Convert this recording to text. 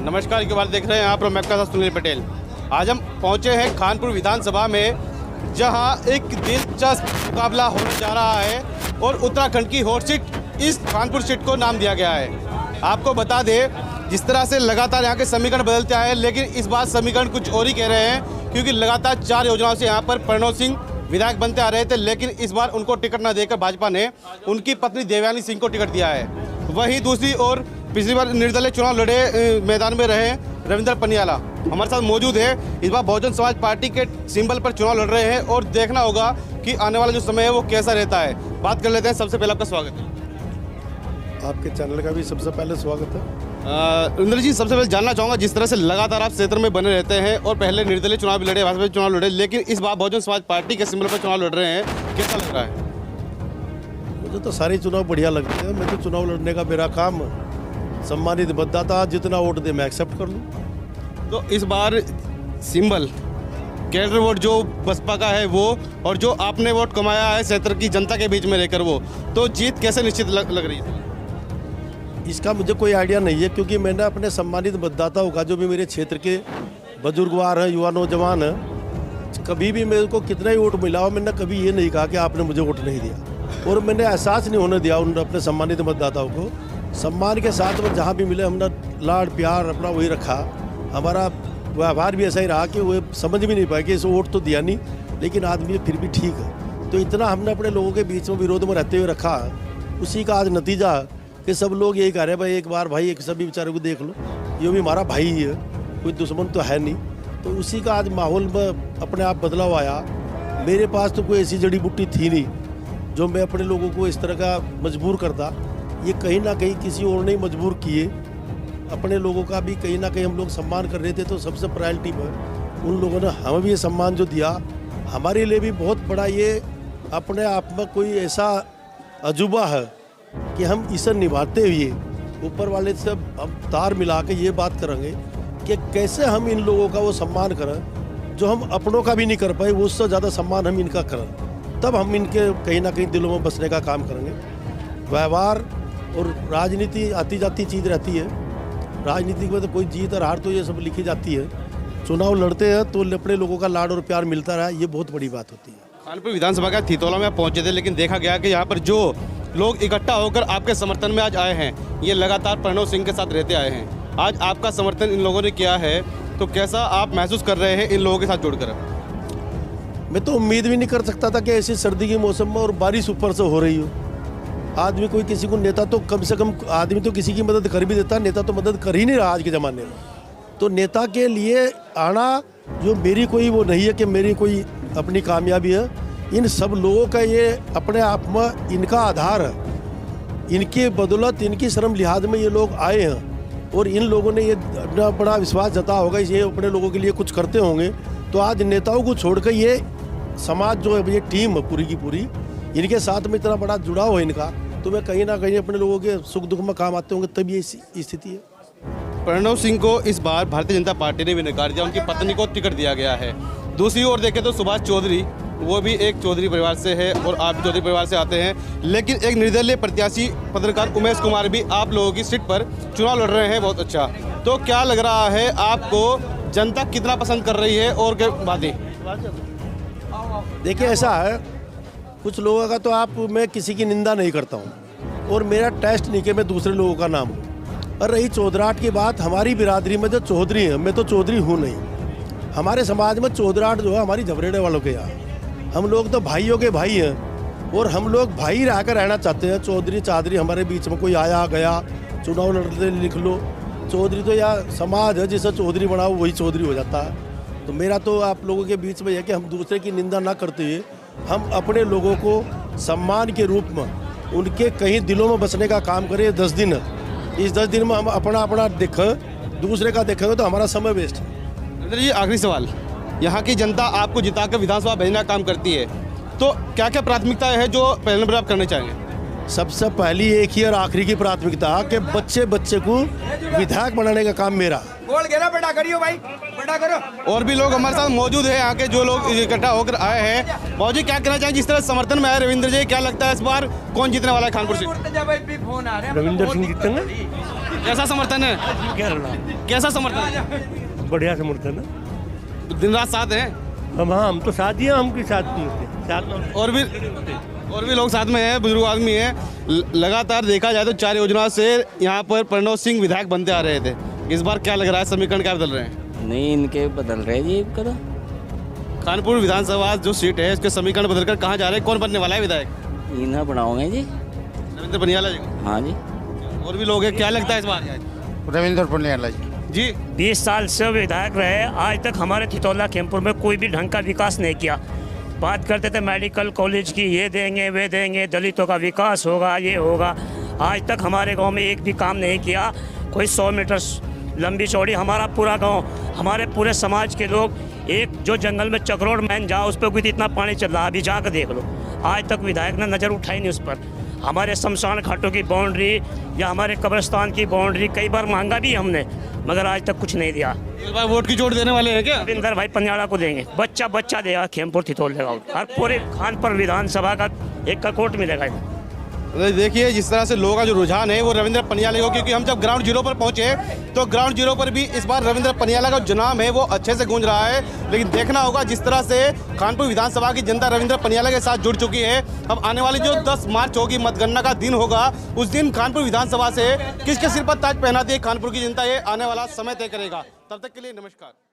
नमस्कार, के बाद देख रहे हैं आप और मैं आपका साथ सुनील पटेल। आज हम पहुंचे हैं खानपुर विधानसभा में, जहां एक दिलचस्प मुकाबला होने जा रहा है और उत्तराखंड की हॉट सीट इस खानपुर सीट को नाम दिया गया है। आपको बता दें, जिस तरह से लगातार यहाँ के समीकरण बदलते आए हैं, लेकिन इस बार समीकरण कुछ और ही कह रहे हैं, क्योंकि लगातार 4 योजनाओं से यहाँ पर प्रणव सिंह विधायक बनते आ रहे थे, लेकिन इस बार उनको टिकट न देकर भाजपा ने उनकी पत्नी देवयानी सिंह को टिकट दिया है। वहीं दूसरी ओर पिछली बार निर्दलीय चुनाव लड़े मैदान में रहे रविंद्र पनियाला हमारे साथ मौजूद है। इस बार बहुजन समाज पार्टी के सिंबल पर चुनाव लड़ रहे हैं और देखना होगा कि आने वाला जो समय है वो कैसा रहता है। बात कर लेते हैं। सबसे पहले आपका स्वागत है। आपके चैनल का भी सबसे पहले स्वागत है। रविंद्र जी, सबसे पहले जानना चाहूँगा, जिस तरह से लगातार आप क्षेत्र में बने रहते हैं और पहले निर्दलीय चुनाव भी लड़े, भाजपा चुनाव लड़े, लेकिन इस बार बहुजन समाज पार्टी के सिंबल पर चुनाव लड़ रहे हैं, कैसा लग रहा है? मुझे तो सारे चुनाव बढ़िया लगते हैं। मैं तो चुनाव लड़ने का मेरा काम सम्मानित मतदाता जितना वोट दे मैं एक्सेप्ट कर लूँ। तो इस बार सिंबल कैडर वोट जो बसपा का है वो, और जो आपने वोट कमाया है क्षेत्र की जनता के बीच में रहकर, वो तो जीत कैसे निश्चित लग रही है? इसका मुझे कोई आइडिया नहीं है, क्योंकि मैंने अपने सम्मानित मतदाताओं का, जो भी मेरे क्षेत्र के बुजुर्गवार हैं, युवा नौजवान हैं, कभी भी मेरे को कितना ही वोट मिला हो, मैंने कभी ये नहीं कहा कि आपने मुझे वोट नहीं दिया, और मैंने एहसास नहीं होने दिया उन अपने सम्मानित मतदाताओं को। सम्मान के साथ में जहाँ भी मिले हमने लाड़ प्यार अपना वही रखा। हमारा व्यवहार भी ऐसा ही रहा कि वो समझ भी नहीं पाए कि इस वोट तो दिया नहीं, लेकिन आदमी फिर भी ठीक है। तो इतना हमने अपने लोगों के बीच में विरोध में रहते हुए रखा, उसी का आज नतीजा कि सब लोग यही कह रहे हैं, भाई एक बार भाई एक सभी बेचारे को देख लो, ये भी हमारा भाई ही है, कोई दुश्मन तो है नहीं। तो उसी का आज माहौल में अपने आप बदलाव आया। मेरे पास तो कोई ऐसी जड़ी बूटी थी नहीं जो मैं अपने लोगों को इस तरह का मजबूर करता। ये कहीं ना कहीं किसी और ने मजबूर किए। अपने लोगों का भी कहीं ना कहीं हम लोग सम्मान कर रहे थे, तो सबसे प्रायोरिटी पर उन लोगों ने हमें भी ये सम्मान जो दिया, हमारे लिए भी बहुत बड़ा ये अपने आप में कोई ऐसा अजूबा है कि हम इसे निभाते हुए ऊपर वाले से हम तार मिला के ये बात करेंगे कि कैसे हम इन लोगों का वो सम्मान करें जो हम अपनों का भी नहीं कर पाए, वो उससे ज़्यादा सम्मान हम इनका करें। तब हम इनके कहीं ना कहीं दिलों में बसने का काम करेंगे। व्यवहार और राजनीति आती जाती चीज़ रहती है। राजनीति में तो कोई जीत और हार तो ये सब लिखी जाती है। चुनाव लड़ते हैं तो अपने लोगों का लाड और प्यार मिलता रहा, ये बहुत बड़ी बात होती है। खानपुर विधानसभा का थितौला में आप पहुंचे थे, लेकिन देखा गया कि यहाँ पर जो लोग इकट्ठा होकर आपके समर्थन में आज आए हैं, ये लगातार प्रणव सिंह के साथ रहते आए हैं। आज आपका समर्थन इन लोगों ने किया है, तो कैसा आप महसूस कर रहे हैं इन लोगों के साथ जुड़कर? मैं तो उम्मीद भी नहीं कर सकता था कि ऐसी सर्दी के मौसम में और बारिश ऊपर से हो रही हो। आदमी कोई किसी को, नेता तो कम से कम आदमी तो किसी की मदद कर भी देता, नेता तो मदद कर ही नहीं रहा आज के ज़माने में। तो नेता के लिए आना जो मेरी कोई वो नहीं है कि मेरी कोई अपनी कामयाबी है, इन सब लोगों का ये अपने आप में इनका आधार है। इनकी बदौलत, इनकी शर्म लिहाज में ये लोग आए हैं, और इन लोगों ने ये अपना बड़ा विश्वास जताया होगा, ये अपने लोगों के लिए कुछ करते होंगे। तो आज नेताओं को छोड़कर ये समाज जो है, ये टीम है पूरी की पूरी, इनके साथ में इतना बड़ा जुड़ाव है इनका, तो मैं कहीं ना कहीं अपने लोगों के सुख दुख में काम आते होंगे, तब ये स्थिति है। प्रणव सिंह को इस बार भारतीय जनता पार्टी ने भी नकार दिया, उनकी पत्नी को टिकट दिया गया है। दूसरी ओर देखें तो सुभाष चौधरी, वो भी एक चौधरी परिवार से है और आप भी चौधरी परिवार से आते हैं, लेकिन एक निर्दलीय प्रत्याशी पत्रकार उमेश कुमार भी आप लोगों की सीट पर चुनाव लड़ रहे हैं। बहुत अच्छा। तो क्या लग रहा है आपको, जनता कितना पसंद कर रही है और क्या बातें? देखिए, ऐसा है, कुछ लोगों का तो मैं किसी की निंदा नहीं करता हूँ, और मेरा टेस्ट नहीं कि मैं दूसरे लोगों का नाम हूँ। और रही चौधराहट की बात, हमारी बिरादरी में जो चौधरी है, मैं तो चौधरी हूँ नहीं। हमारे समाज में चौधराहट जो है हमारी झबरेड़े वालों के यहाँ, हम लोग तो भाइयों के भाई हैं, और हम लोग भाई रहकर रहना चाहते हैं। चौधरी चादरी हमारे बीच में कोई आया गया, चुनाव लड़ते लिख लो, चौधरी तो या समाज है जिसे चौधरी बनाओ वही चौधरी हो जाता है। तो मेरा तो आप लोगों के बीच में यह कि हम दूसरे की निंदा ना करते हुए हम अपने लोगों को सम्मान के रूप में उनके कहीं दिलों में बसने का काम करें। 10 दिन है, इस 10 दिन में हम अपना अपना देखें, दूसरे का देखेंगे तो हमारा समय वेस्ट है। ये आखिरी सवाल, यहाँ की जनता आपको जिताकर विधानसभा भेजना काम करती है, तो क्या क्या प्राथमिकता है जो पहले नंबर आप करने चाहेंगे? सबसे पहली एक ही और आखिरी की प्राथमिकता कि बच्चे को विधायक बनाने का काम मेरा। बोल घेरा, बड़ा करियो भाई, बड़ा करो। और भी लोग हमारे साथ मौजूद हैं, यहाँ के जो लोग इकट्ठा होकर आए हैं। मौजी, क्या कहना चाहेंगे जिस तरह समर्थन में आए रविंद्र जी, क्या लगता है इस बार कौन जीतने वाला है खानपुर सीट? रविंद्र सिंह जीतेंगे। कैसा समर्थन है? कैसा समर्थन है? बढ़िया समर्थन है। दिन रात साथ हैं? हम तो साथ ही हैं, हम किस साथ में साथ में और भी लोग साथ में हैं, बुजुर्ग आदमी हैं। लगातार देखा जाए तो 4 योजना से यहाँ पर प्रणव सिंह विधायक बनते आ रहे थे। इस बार क्या लग रहा है, समीकरण क्या बदल रहे हैं? नहीं, इनके बदल रहे जी करो। कानपुर विधानसभा जो सीट है इसके समीकरण बदलकर कहाँ जा रहे हैं? कौन बनने वाला है विधायक? इन्हें बनाओगे जी। रविंद्र पनियाला जी को? हाँ जी। और भी लोग हैं, क्या लगता है इस बार? रविंद्र पनियाला जी। 20 साल से विधायक रहे, आज तक हमारे थितौला खेमपुर में कोई भी ढंग का विकास नहीं किया। बात करते थे मेडिकल कॉलेज की, ये देंगे वे देंगे, दलितों का विकास होगा, ये होगा। आज तक हमारे गांव में एक भी काम नहीं किया। कोई 100 मीटर लंबी चौड़ी हमारा पूरा गांव, हमारे पूरे समाज के लोग, एक जो जंगल में चक्रोड़ मैन जहाँ उस पर कोई इतना पानी चल रहा है, अभी जाकर देख लो। आज तक विधायक ने नज़र उठाई नहीं उस पर। हमारे शमशान घाटों की बाउंड्री या हमारे कब्रिस्तान की बाउंड्री कई बार मांगा भी हमने, मगर आज तक कुछ नहीं दिया। इस बार वोट की चोट देने वाले हैं क्या? रविंदर भाई पनियाला को देंगे, बच्चा बच्चा देगा, खेमपुर थितौल देगा और पूरे खानपुर विधानसभा का 1 करोड़ मिलेगा। देखिए जिस तरह से लोगों का जो रुझान है वो रविंद्र पनियाला को, क्योंकि हम जब ग्राउंड जीरो पर पहुंचे तो ग्राउंड जीरो पर भी इस बार रविंद्र पनियाला का जो नाम है वो अच्छे से गूंज रहा है। लेकिन देखना होगा जिस तरह से कानपुर विधानसभा की जनता रविंद्र पनियाला के साथ जुड़ चुकी है। अब आने वाली जो 10 मार्च होगी, मतगणना का दिन होगा, उस दिन कानपुर विधानसभा से किसके सिर पर ताज पहनाती है कानपुर की जनता, ये आने वाला समय तय करेगा। तब तक के लिए नमस्कार।